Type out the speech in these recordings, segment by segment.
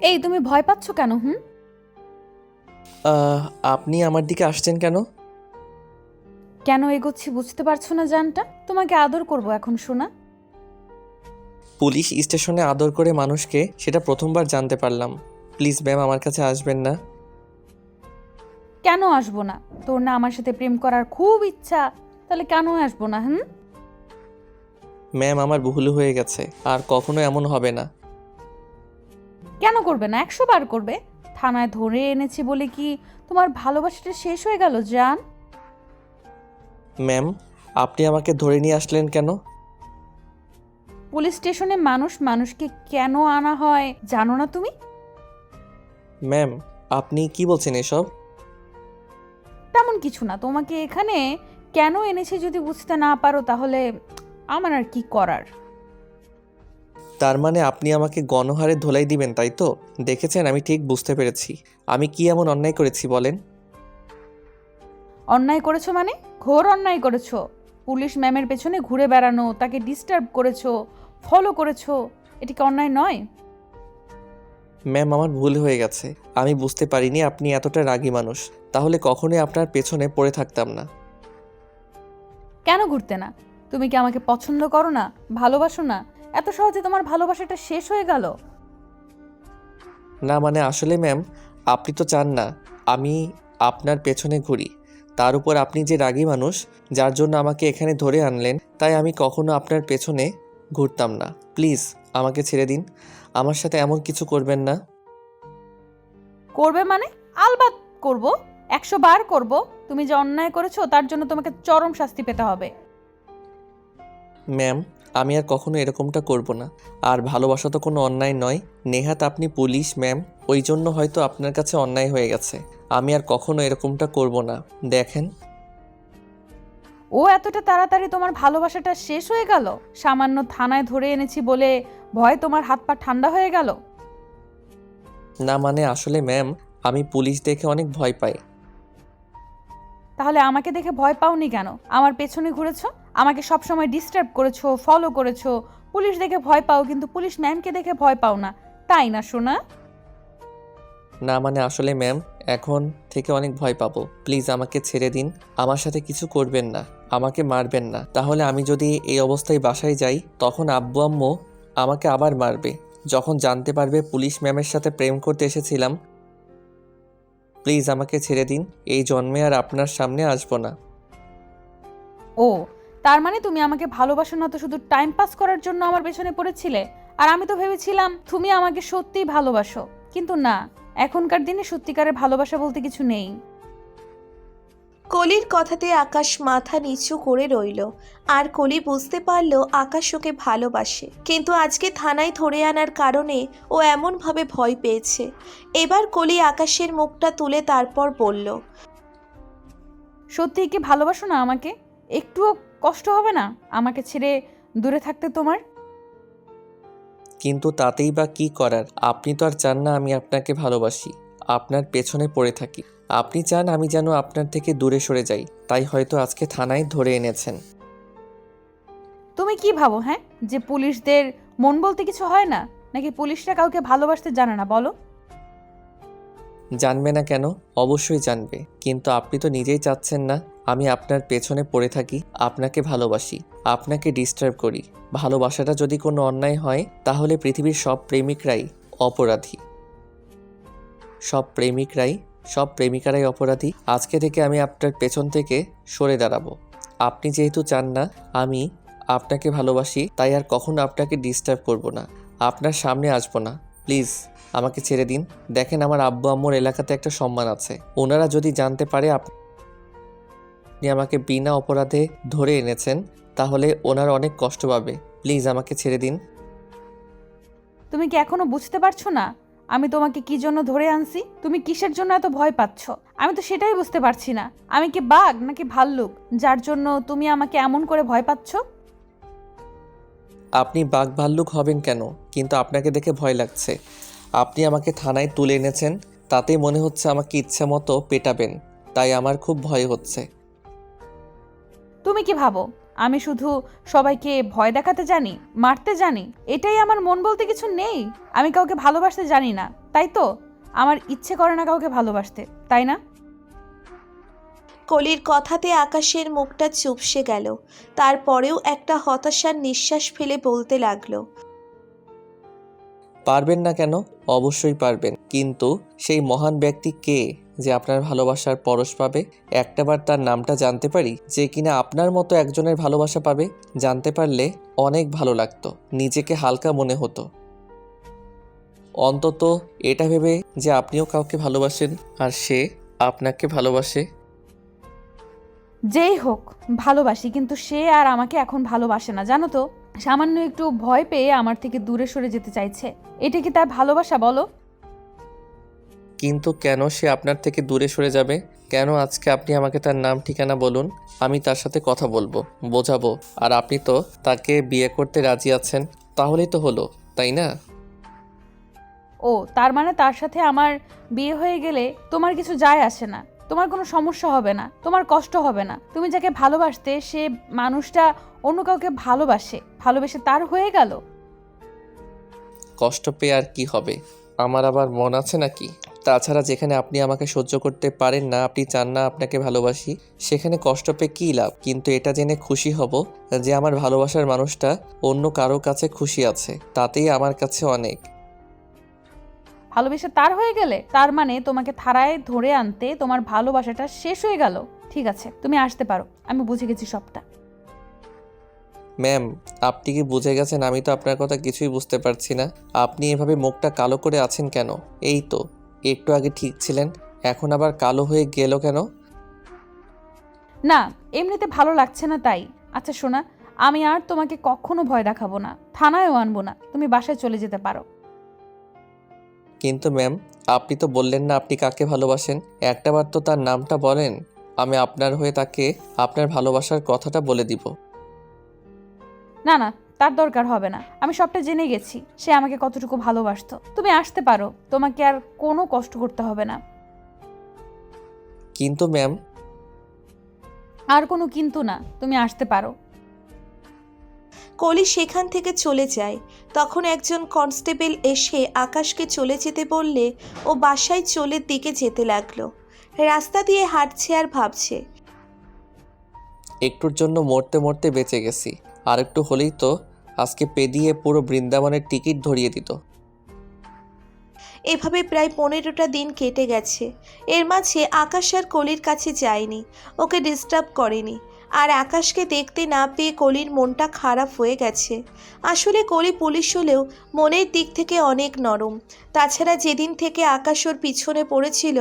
এই তুমি ভয় পাচ্ছ কেন? আহ, আপনি আমার দিকে আসছেন কেন? কেন এগোচ্ছি বুঝতে পারছো না জানটা? তোমাকে আদর করব এখন শোনা। পুলিশ স্টেশনে আদর করে মানুষকে, সেটা প্রথমবার জানতে পারলাম। প্লিজ ম্যাম, আমার কাছে আসবেন না। কেন আসবো না? তোর না আমার সাথে প্রেম করার খুব ইচ্ছা, তাহলে কেন আসবো না? ম্যাম, আমার ভুল হয়ে গেছে, আর কখনো এমন হবে না। কেন করবে না? 100 বার করবে। থানায় ধরে এনেছি বলে কি তোমার ভালোবাসাটা শেষ হয়ে গেল জান? ম্যাম, আপনি আমাকে ধরে নিয়ে আসলেন কেন? পুলিশ স্টেশনে মানুষ মানুষকে কেন আনা হয় জানো না তুমি? ম্যাম, আপনি কি বলছেন এসব? তেমন কিছু না, তোমাকে এখানে কেন এনেছি যদি বুঝতে না পারো তাহলে আমার আর কি করার। তার মানে আপনি আমাকে গণহারে ধোলাই দিবেন, তাই তো? দেখেছেন, আমি ঠিক বুঝতে পেরেছি। আমি কি এমন অন্যায় করেছি বলেন? অন্যায় করেছো মানে? ঘোর অন্যায় করেছো। পুলিশ ম্যামের পেছনে ঘুরে বেড়ানো, তাকে ডিস্টার্ব করেছো, ফলো করেছো, এটা কি অন্যায় নয়? ম্যাম, আমার ভুল হয়ে গেছে। আমি বুঝতে পারিনি আপনি এতটা রাগী মানুষ। তাহলে কখনোই আপনার পেছনে পড়ে থাকতাম না। কেন ঘুরতে না? তুমি কি আমাকে পছন্দ করো না, ভালোবাসো না? এত সহজে তোমার ভালোবাসাটা শেষ হয়ে গেল? না মানে আসলে ম্যাম, আপনি তো চান না আমি আপনার পেছনে ঘুরি। তার উপর আপনি যে রাগী মানুষ, যার জন্য আমাকে এখানে ধরে আনলেন, তাই আমি কখনো আপনার পেছনে ঘুরতাম না। প্লিজ আমাকে ছেড়ে দিন। আমার সাথে এমন কিছু করবেন না। করবে মানে? আলবাত করব, 100 বার করব। তুমি যে অন্যায় করেছো তার জন্য তোমাকে চরম শাস্তি পেতে হবে। ম্যাম, আমি আর কখনো এরকমটা করব না। আর ভালোবাসা তো কোনো অন্যায় নয়। নেহাত আপনি পুলিশ ম্যাম, ওই জন্য হয়তো আপনার কাছে অন্যায় হয়ে গেছে। আমি আর কখনো এরকমটা করব না। দেখেন। ও এতটা তাড়াতাড়ি তোমার ভালোবাসাটা শেষ হয়ে গেল? সামান্য থানায় ধরে এনেছি বলে ভয় তোমার হাত পা ঠান্ডা হয়ে গেল? না মানে আসলে ম্যাম, আমি পুলিশ দেখে অনেক ভয় পাই। তাহলে আমাকে দেখে ভয় পাওনি কেন? আমার পেছনে ঘুরেছো, আমাকে সবসময় ডিস্টার্ব করেছো, ফলো করেছো। পুলিশ দেখে ভয় পাও কিন্তু পুলিশ ম্যামকে দেখে ভয় পাও না, তাই না সোনা? না মানে আসলে ম্যাম, এখন থেকে অনেক ভয় পাবো। প্লিজ আমাকে ছেড়ে দিন। আমার সাথে কিছু করবেন না। আমাকে মারবেন না। তাহলে আমি যদি এই অবস্থায় বাসায় যাই, তখন আব্বু আম্মু আমাকে আবার মারবে। যখন জানতে পারবে পুলিশ ম্যামের সাথে প্রেম করতে এসেছিলাম। প্লিজ আমাকে ছেড়ে দিন। এই জন্মে আর আপনার সামনে আসবো না। ও, তার মানে তুমি আমাকে ভালোবাসো না তো শুধু টাইম পাস করার জন্য আমার পেছনে পড়েছিলে? আর আমি তো ভেবেছিলাম তুমি আমাকে সত্যিই ভালোবাসো। কিন্তু না, এখনকার দিনে সত্যিকারের ভালোবাসা বলতে কিছু নেই। কলির কথাতে আকাশ মাথা নিচু করে রইল। আর কলি বুঝতে পারল আকাশ ওকে ভালোবাসে, কিন্তু আজকে থানায় ধরে আনার কারণে ও এমনভাবে ভয় পেয়েছে। এবার কলি আকাশের মুখটা তুলে তারপর বলল, সত্যিই কি ভালোবাসো না আমাকে? একটুও কষ্ট হবে না আমাকে ছেড়ে দূরে থাকতে তোমার? কিন্তু তাতেই বা কি করার? আপনি তো আর চান না আমি আপনাকে ভালোবাসি, আপনার পেছনে পড়ে থাকি। আপনি চান আমি যেন আপনার থেকে দূরে সরে যাই, তাই হয়তো আজকে থানায় ধরে এনেছেন। তুমি কি ভাবো, হ্যাঁ, যে পুলিশদের মন বলতে কিছু হয় না? নাকি পুলিশরা কাউকে ভালোবাসতে জানে না বলো? জানবে না কেন? অবশ্যই জানবে। কিন্তু আপনি তো নিজেই চাচ্ছেন না আমি আপনার পেছনে পড়ে থাকি, আপনাকে ভালোবাসি, আপনাকে ডিস্টার্ব করি। ভালোবাসাটা যদি কোনো অন্যায় হয়, তাহলে পৃথিবীর সব প্রেমিকরাই অপরাধী। সব প্রেমিকরাই, সব প্রেমিকারাই অপরাধী। আজকে থেকে আমি আপনার পেছন থেকে সরে দাঁড়াবো। আপনি যেহেতু চান না আমি আপনাকে ভালোবাসি, তাই আর কখনো আপনাকে ডিস্টার্ব করব না, আপনার সামনে আসবো না। প্লিজ আমাকে ছেড়ে দিন। দেখেন, আমার আব্বু আম্মুর এলাকাতে একটা সম্মান আছে। ওনারা যদি জানতে পারে আপনি আমাকে বিনা অপরাধে ধরে এনেছেন, তাহলে ওনারা অনেক কষ্ট পাবে। প্লিজ আমাকে ছেড়ে দিন। তুমি কি এখনো বুঝতে পারছো না আমি তোমাকে কি জন্য ধরে আনছি? তুমি কিসের জন্য এত ভয় পাচ্ছ? আমি তো সেটাই বুঝতে পারছি না। আমি কি বাঘ নাকি ভাল্লুক যার জন্য তুমি আমাকে এমন করে ভয় পাচ্ছ? আপনি বাঘ ভাল্লুক হবেন কেন? কিন্তু আপনাকে দেখে ভয় লাগছে। আপনি আমাকে থানায় তুলে এনেছেন, তাতেই মনে হচ্ছে আমাকে ইচ্ছা মতো পেটাবেন। তাই আমার খুব ভয় হচ্ছে। তুমি কি ভাবো আমি শুধু সবাইকে ভয় দেখাতে জানি, মারতে জানি, এটাই আমার মন বলতে কিছু নেই। আমি কাউকে ভালোবাসতে জানি না, তাই তো আমার ইচ্ছে করে না কাউকে ভালোবাসতে, তাই না? কলির কথাতে আকাশের মুখটা চুপসে গেল। তারপরেও একটা হতাশার নিঃশ্বাস ফেলে বলতে লাগলো, পারবেন না কেন? অবশ্যই পারবেন, কিন্তু সেই মহান ব্যক্তি কে যে আপনার ভালোবাসার পরশ পাবে? একটাবার তার নামটা জানতে পারি, যে কিনা আপনার মতো একজনের ভালোবাসা পাবে। জানতে পারলে অনেক ভালো লাগতো, নিজেকে হালকা মনে হতো। অন্তত এটা ভেবে যে আপনিও কাউকে ভালোবাসেন আর সে আপনাকে ভালোবাসে। যেই হোক, ভালোবাসি, কিন্তু সে আর আমাকে এখন ভালোবাসে না, জানো তো। সামান্য একটু ভয় পেয়ে আমার থেকে দূরে সরে যেতে চাইছে। এটা কি তার ভালোবাসা বলো? কিন্তু কেন সে আপনার থেকে দূরে সরে যাবে? কেন? আজকে আপনি আমাকে তার নাম ঠিকানা বলুন, আমি তার সাথে কথা বলবো, বোঝাবো। আর আপনি তো তাকে বিয়ে করতে রাজি আছেন, তাহলেই তো হলো, তাই না? ও, তার মানে তার সাথে আমার বিয়ে হয়ে গেলে তোমার কিছু যায় আসে না, তোমার কোনো সমস্যা হবে না, তোমার কষ্ট হবে না। তুমি যাকে ভালোবাসতে সে মানুষটা অন্য কাউকে ভালোবেসে তার হয়ে গেল। কষ্ট পেয়ে আর কি হবে? আমার আবার মন আছে নাকি? তাছাড়া যেখানে আপনি আমাকে সহ্য করতে পারেন না, আপনি চান না আপনাকে ভালোবাসি, সেখানে কষ্ট পেয়ে কী লাভ? কিন্তু এটা জেনে খুশি হব যে আমার ভালোবাসার মানুষটা অন্য কারো কাছে খুশি আছে, তাতেই আমার কাছে অনেক। ভালোবেসে তার হয়ে গেলে তার মানে তোমাকে থানায় ধরে আনতে তোমার ভালোবাসাটা শেষ হয়ে গেল। ঠিক আছে, তুমি আসতে পারো, আমি বুঝে গেছি সবটা। ম্যাম, আপনি কি বুঝে গেছেন? আমি তো আপনার কথা কিছুই বুঝতে পারছি না। আপনি এভাবে মুখটা কালো করে আছেন কেন? এই তো একটু আগে ঠিক ছিলেন, এখন আবার কালো হয়ে গেল কেন? না, এমনিতে ভালো লাগছে না তাই। আচ্ছা শোনা, আমি আর তোমাকে কখনো ভয় দেখাবো না, থানায়ও আনবো না, তুমি বাসায় চলে যেতে পারো। কিন্তু ম্যাম, আপনি তো বললেন না আপনি কাকে ভালোবাসেন। একটাবার তো তার নামটা বলেন, আমি আপনার হয়ে তাকে আপনার ভালোবাসার কথাটা বলে দিব। না না, তার দরকার হবে না, আমি সবটা জেনে গেছি সে আমাকে কতটুকু ভালোবাসতো। তুমি আসতে পারো, তোমাকে আর কোনো কষ্ট করতে হবে না। কিন্তু ম্যাম। আর কোনো কিন্তু না, তুমি আসতে পারো। কলি সেখান থেকে চলে যায়। তখন একজন কনস্টেবল এসে আকাশকে চলে যেতে বললে ও বাসায় চলে দিকে যেতে লাগলো। রাস্তা দিয়ে হাঁটছে আর ভাবছে, একটুর জন্য মরতে মরতে বেঁচে গেছি, আর একটু হলেই তো আজকে পেদিয়ে পুরো বৃন্দাবনের টিকিট ধরিয়ে দিত। এভাবে প্রায় 15টা দিন কেটে গেছে। এর মাঝে আকাশ আর কলির কাছে যায়নি, ওকে ডিস্টার্ব করেনি। আর আকাশকে দেখতে না পেয়ে কলির মনটা খারাপ হয়ে গেছে। আসলে কলি পুলিশ হলেও মনের দিক থেকে অনেক নরম। তাছাড়া যেদিন থেকে আকাশ ওর পিছনে পড়েছিল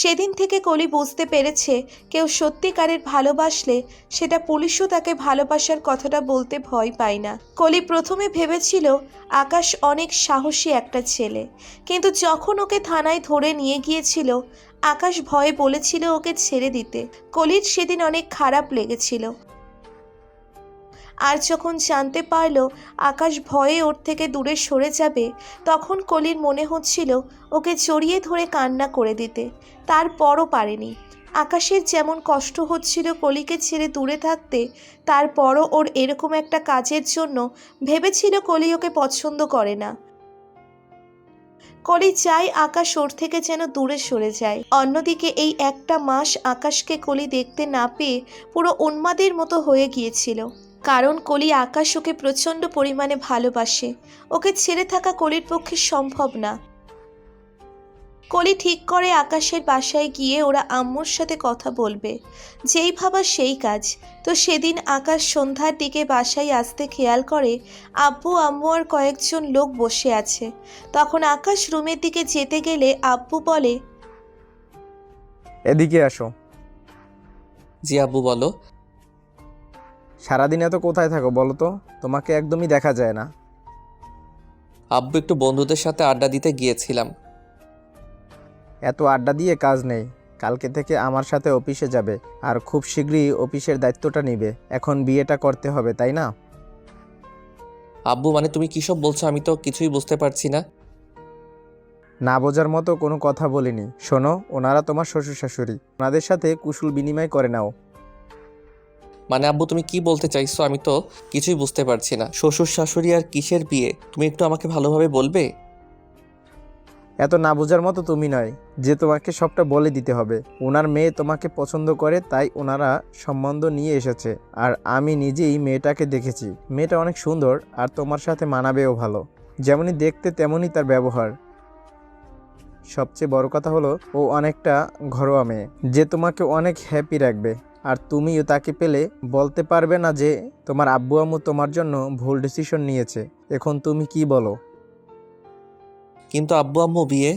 সেদিন থেকে কলি বুঝতে পেরেছে কেউ সত্যিকারের ভালোবাসলে সেটা পুলিশও তাকে ভালোবাসার কথাটা বলতে ভয় পায় না। কলি প্রথমে ভেবেছিল আকাশ অনেক সাহসী একটা ছেলে, কিন্তু যখন ওকে থানায় ধরে নিয়ে গিয়েছিল আকাশ ভয়ে বলেছিল ওকে ছেড়ে দিতে। কলির সেদিন অনেক খারাপ লেগেছিল। আর যখন জানতে পারলো আকাশ ভয়ে ওর থেকে দূরে সরে যাবে, তখন কলির মনে হচ্ছিল ওকে জড়িয়ে ধরে কান্না করে দিতে, তারপরও পারেনি। আকাশের যেমন কষ্ট হচ্ছিল কলিকে ছেড়ে দূরে থাকতে, তারপরও ওর এরকম একটা কাজের জন্য ভেবেছিল কলি ওকে পছন্দ করে না। কলি চায় আকাশ ওর থেকে যেন দূরে সরে যায়। অন্যদিকে এই একটা মাস আকাশকে কলি দেখতে না পেয়ে পুরো উন্মাদের মতো হয়ে গিয়েছিল, কারণ কলি আকাশ ওকে প্রচণ্ড পরিমাণে ভালোবাসে। ওকে ছেড়ে থাকা কলির পক্ষে সম্ভব না। কলি ঠিক করে আকাশের বাসায় গিয়ে ওরা আম্মুর সাথে কথা বলবে। যেই ভাবা সেই কাজ। তো সেদিন আকাশ সন্ধ্যার দিকে বাসায় আসতে খেয়াল করে আব্বু আম্মু আর কয়েকজন লোক বসে আছে। তখন আকাশ রুমের দিকে যেতে গেলে আব্বু বলে, এদিকে আসো। জি আব্বু, বলো। সারাদিন এত কোথায় থাকো বলো তো? তোমাকে একদমই দেখা যায় না। আব্বু, একটু বন্ধুদের সাথে আড্ডা দিতে গিয়েছিলাম। এত আড্ডা দিয়ে কাজ নেই। কালকে থেকে আমার সাথে অফিসে যাবে, আর খুব শীঘ্রই অফিসের দায়িত্বটা নিবে। এখন বিয়েটা করতে হবে, তাই না? আব্বু, মানে তুমি কী সব বলছো? আমি তো কিছুই বুঝতে পারছি না। না বোঝার মতো কোনো কথা বলিনি। শোনো, ওনারা তোমার শ্বশুর শাশুড়ি, ওনাদের সাথে কুশল বিনিময় করে নাও। মানে আব্বু তুমি কি বলতে চাইছো? আমি তো কিছুই বুঝতে পারছি না। শ্বশুর শাশুড়ি আর কিসের বিয়ে? তুমি একটু আমাকে ভালোভাবে বলবে? এত না বোঝার মতো তুমি নয় যে তোমাকে সবটা বলে দিতে হবে। ওনার মেয়ে তোমাকে পছন্দ করে, তাই ওনারা সম্বন্ধ নিয়ে এসেছে। আর আমি নিজেই মেয়েটাকে দেখেছি। মেয়েটা অনেক সুন্দর আর তোমার সাথে মানাবেও ভালো। যেমনই দেখতে তেমনই তার ব্যবহার। সবচেয়ে বড় কথা হলো ও অনেকটা ঘরোয়া মেয়ে, যে তোমাকে অনেক হ্যাপি রাখবে। আর তুমিও তাকে পেলে বলতে পারবে না যে তোমার আব্বু আম্মু তোমার জন্য ভুল ডিসিশন নিয়েছে। এখন তুমি কি বলো? কিন্তু আব্বু আম্মু বিয়ে?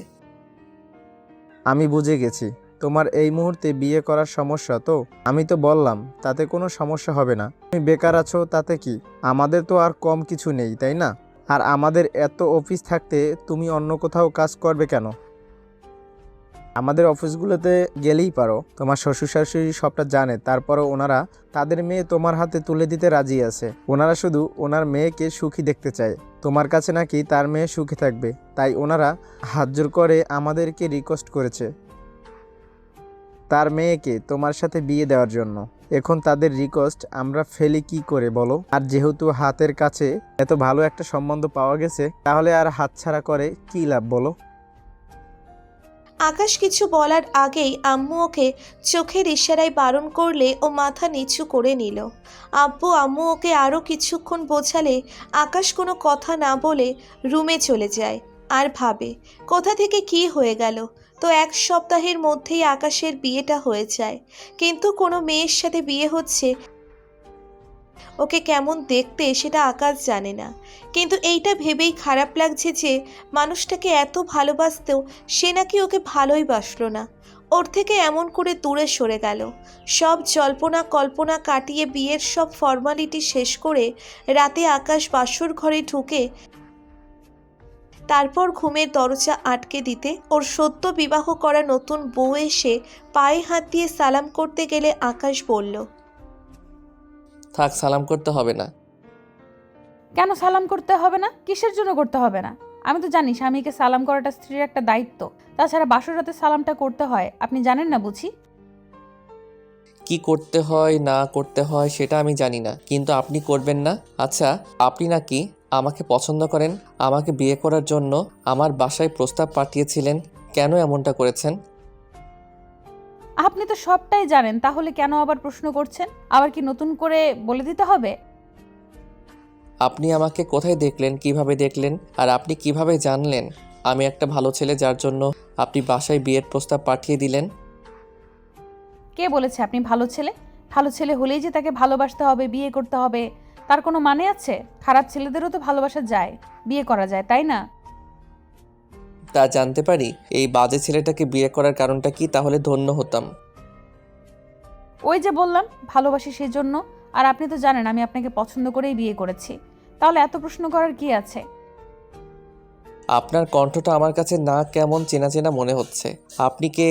আমি বুঝে গেছি তোমার এই মুহূর্তে বিয়ে করার সমস্যা। তো আমি তো বললাম তাতে কোনো সমস্যা হবে না। তুমি বেকার আছো তাতে কি? আমাদের তো আর কম কিছু নেই, তাই না? আর আমাদের এত অফিস থাকতে তুমি অন্য কোথাও কাজ করবে কেন? আমাদের অফিসগুলোতে গেলেই পারো। তোমার শ্বশুর শাশুড়ি সবটা জানে, তারপরও ওনারা তাদের মেয়ে তোমার হাতে তুলে দিতে রাজি আছে। ওনারা শুধু ওনার মেয়েকে সুখী দেখতে চায়। তোমার কাছে নাকি তার মেয়ে সুখী থাকবে, তাই ওনারা হাত জোর করে আমাদেরকে রিকোয়েস্ট করেছে তার মেয়েকে তোমার সাথে বিয়ে দেওয়ার জন্য। এখন তাদের রিকোয়েস্ট আমরা ফেলি কি করে বলো? আর যেহেতু হাতের কাছে এত ভালো একটা সম্বন্ধ পাওয়া গেছে, তাহলে আর হাতছাড়া করে কি লাভ বলো? আকাশ কিছু বলার আগেই আম্মু ওকে চোখের ইশারায় বারণ করলে ও মাথা নিচু করে নিল। আম্মু ওকে আরও কিছুক্ষণ বোঝালে আকাশ কোনো কথা না বলে রুমে চলে যায়। আর ভাবে কোথা থেকে কি হয়ে গেল। তো এক সপ্তাহের মধ্যেই আকাশের বিয়েটা হয়ে যায়। কিন্তু কোনো মেয়ের সাথে বিয়ে হচ্ছে, ওকে কেমন দেখতে সেটা আকাশ জানে না। কিন্তু এইটা ভেবেই খারাপ লাগছে যে মানুষটাকে এত ভালোবাসতেও সে নাকি ওকে ভালোই বাসলো না। ওর থেকে এমন করে দূরে সরে গেল। সব জল্পনা কল্পনা কাটিয়ে বিয়ের সব ফর্মালিটি শেষ করে রাতে আকাশ বাসর ঘরে ঢুকে তারপর ঘুমের দরজা আটকে দিতে ওর সদ্য বিবাহ করা নতুন বউ এসে পায়ে হাত দিয়ে সালাম করতে গেলে আকাশ বলল, থাক, সালাম করতে হবে না। কেন সালাম করতে হবে না? কিসের জন্য করতে হবে না? আমি তো জানি স্বামীকে সালাম করাটা স্ত্রীর একটা দায়িত্ব। তাছাড়া বাসর রাতে সালামটা করতে হয়, আপনি জানেন না বুঝি? কি করতে হয় না করতে হয় সেটা আমি জানি না, কিন্তু আপনি করবেন না? আচ্ছা, আপনি নাকি আমাকে পছন্দ করেন। আমাকে বিয়ে করার জন্য আমার বাসায় প্রস্তাব পাঠিয়েছিলেন। কেন এমনটা করেছেন? আপনি তো সবটাই জানেন, তাহলে কেন আবার প্রশ্ন করছেন? আবার কি নতুন করে বলে দিতে হবে? আপনি আমাকে কোথায় দেখলেন, কিভাবে দেখলেন, আর আপনি কিভাবে জানলেন আমি একটা ভালো ছেলে যার জন্য আপনি বাসায় বিয়ের প্রস্তাব পাঠিয়ে দিলেন? কে বলেছে আপনি ভালো ছেলে? ভালো ছেলে হলেই যে তাকে ভালোবাসতে হবে, বিয়ে করতে হবে, তার কোনো মানে আছে? খারাপ ছেলেদেরও তো ভালোবাসা যায়, বিয়ে করা যায়, তাই না? তা জানতে পারি? এই বাজে ছেলেটাকে বিয়ে করার কারণটা কি? তাহলে ধন্য হতাম। ওই যে বললাম ভালোবাসি সেই জন্য। আর আপনি তো জানেন আমি আপনাকে পছন্দ করেই বিয়ে করেছি। তাহলে এত প্রশ্ন করার কি আছে? আপনার কণ্ঠটা আমার কাছে না কেমন চেনা চেনা মনে হচ্ছে। আপনি কে?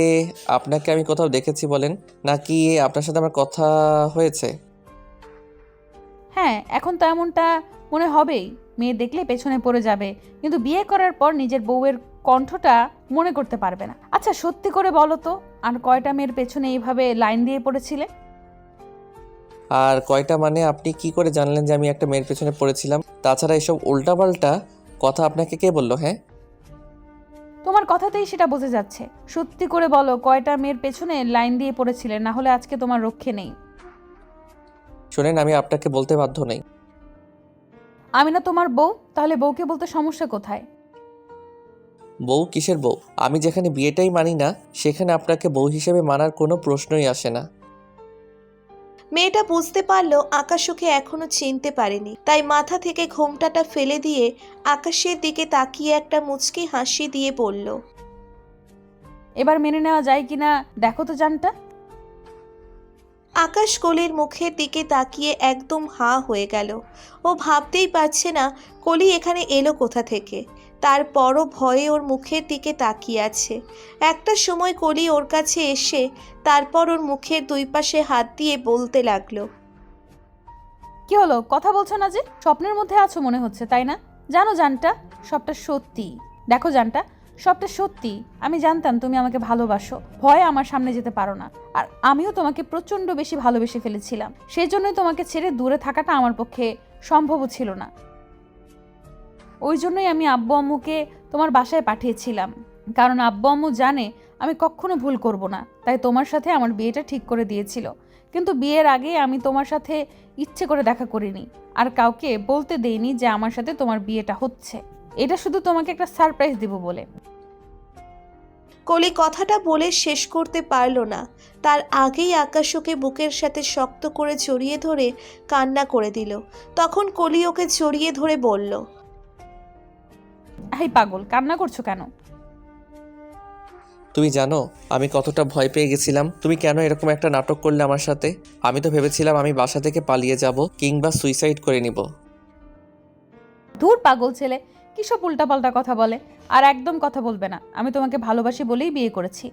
আপনাকে আমি কোথাও দেখেছি বলেন, নাকি আপনার সাথে আমার কথা হয়েছে? হ্যাঁ, এখন তো এমনটা মনে হবেই। মেয়ে দেখলে পেছনে পড়ে যাবে, কিন্তু বিয়ে করার পর নিজের বউয়ের কণ্ঠটা মনে করতে পারবে না। আচ্ছা সত্যি করে বলো তো, আর কয়টা মেয়ের পেছনে এইভাবে লাইন দিয়ে পড়েছিলে? আর কয়টা মানে? আপনি কি করে জানলেন যে আমি একটা মেয়ের পেছনে পড়েছিলাম? তাছাড়া এসব উল্টাপাল্টা কথা আপনাকে কে বললো? হ্যাঁ, তোমার কথাতেই সেটা বোঝা যাচ্ছে। সত্যি করে বলো কয়টা মেয়ের পেছনে লাইন দিয়ে পড়েছিলে, না হলে আজকে তোমার রক্ষে নেই। শোনেন, আমি আপনাকে বলতে বাধ্য নই। আমি না তোমার বউ? তাহলে বউকে বলতে সমস্যা কোথায়? বউ? কিসের বউ? আমি যেখানে বিয়েটাই মানি না, সেখানে আপনাকে বউ হিসেবে মানার কোনো প্রশ্নই আসে না। মেয়েটা বুঝতে পারলো আকাশ ওকে এখনো চিনতে পারেনি। তাই মাথা থেকে ঘোমটাটা ফেলে দিয়ে আকাশের দিকে তাকিয়ে একটা মুচকি হাসি দিয়ে বলল, এবার মেনে নেওয়া যায় কিনা দেখো তো জানটা। আকাশ কলির মুখের দিকে তাকিয়ে একদম হাঁ হয়ে গেল। ও ভাবতেই পারছে না কলি এখানে এলো কোথা থেকে। তারপরও ভয়ে ওর মুখের দিকে তাকিয়ে আছে। একটা সময় কলি ওর কাছে এসে তারপর ওর মুখের দুই পাশে হাত দিয়ে বলতে লাগলো, কি হলো, কথা বলছো না যে? স্বপ্নের মধ্যে আছো মনে হচ্ছে, তাই না? জানো জানটা, সবটা সত্যি। দেখো জানটা, সবটা সত্যি। আমি জানতাম তুমি আমাকে ভালোবাসো, ভয়ে আমার সামনে যেতে পারো না। আর আমিও তোমাকে প্রচণ্ড বেশি ভালোবেসে ফেলেছিলাম, সেই জন্যই তোমাকে ছেড়ে দূরে থাকাটা আমার পক্ষে সম্ভবও ছিল না। ওই জন্যই আমি আব্বু আম্মুকে তোমার বাসায় পাঠিয়েছিলাম, কারণ আব্বু আম্মু জানে আমি কখনো ভুল করব না, তাই তোমার সাথে আমার বিয়েটা ঠিক করে দিয়েছিল। কিন্তু বিয়ের আগে আমি তোমার সাথে ইচ্ছে করে দেখা করিনি, আর কাউকে বলতে দেইনি যে আমার সাথে তোমার বিয়েটা হচ্ছে। এটা শুধু তোমাকে একটা সারপ্রাইজ দিব বলে। কলি কথাটা বলে শেষ করতে পারল না, তার আগেই আকাশ ওকে বুকের সাথে শক্ত করে জড়িয়ে ধরে কান্না করে দিল। তখন কলি ওকে জড়িয়ে ধরে বলল, এই পাগল, কান্না করছো কেন? তুমি জানো আমি কতটা ভয় পেয়ে গেছিলাম? তুমি কেন এরকম একটা নাটক করলে আমার সাথে? আমি তো ভেবেছিলাম আমি বাসা থেকে পালিয়ে যাব কিংবা সুইসাইড করে নিব। ধুর পাগল ছেলে, কিসব উল্টাপাল্টা কথা বলে। আর একদম কথা বলবে না। আমি তোমাকে ভালোবাসি বলেই বিয়ে করেছি।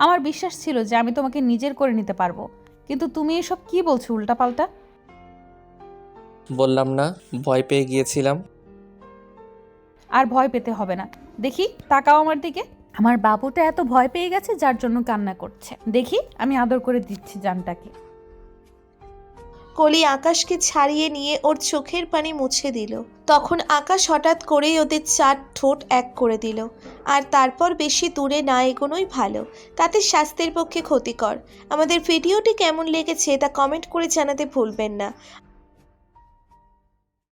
আমার বিশ্বাস ছিল যে আমি তোমাকে নিজের করে নিতে পারবো, কিন্তু তুমি এসব কি বলছো উল্টাপাল্টা? বললাম না ভয় পেয়ে গিয়েছিলাম। আর ভয় পেতে হবে না। দেখি, তাকাও আমার দিকে। আমার বাবুটা এত ভয় পেয়ে গেছে যার জন্য কান্না করছে। দেখি, আমি আদর করে দিচ্ছি জানটাকে। কলি আকাশকে ছাড়িয়ে নিয়ে ওর চোখের পানি মুছে দিল। তখন আকাশ হঠাৎ করেই ওদের 4 ঠোঁট এক করে দিল। আর তারপর বেশি দূরে না এগোনোই ভালো, তাতে স্বাস্থ্যের পক্ষে ক্ষতিকর। আমাদের ভিডিওটি কেমন লেগেছে তা কমেন্ট করে জানাতে ভুলবেন না।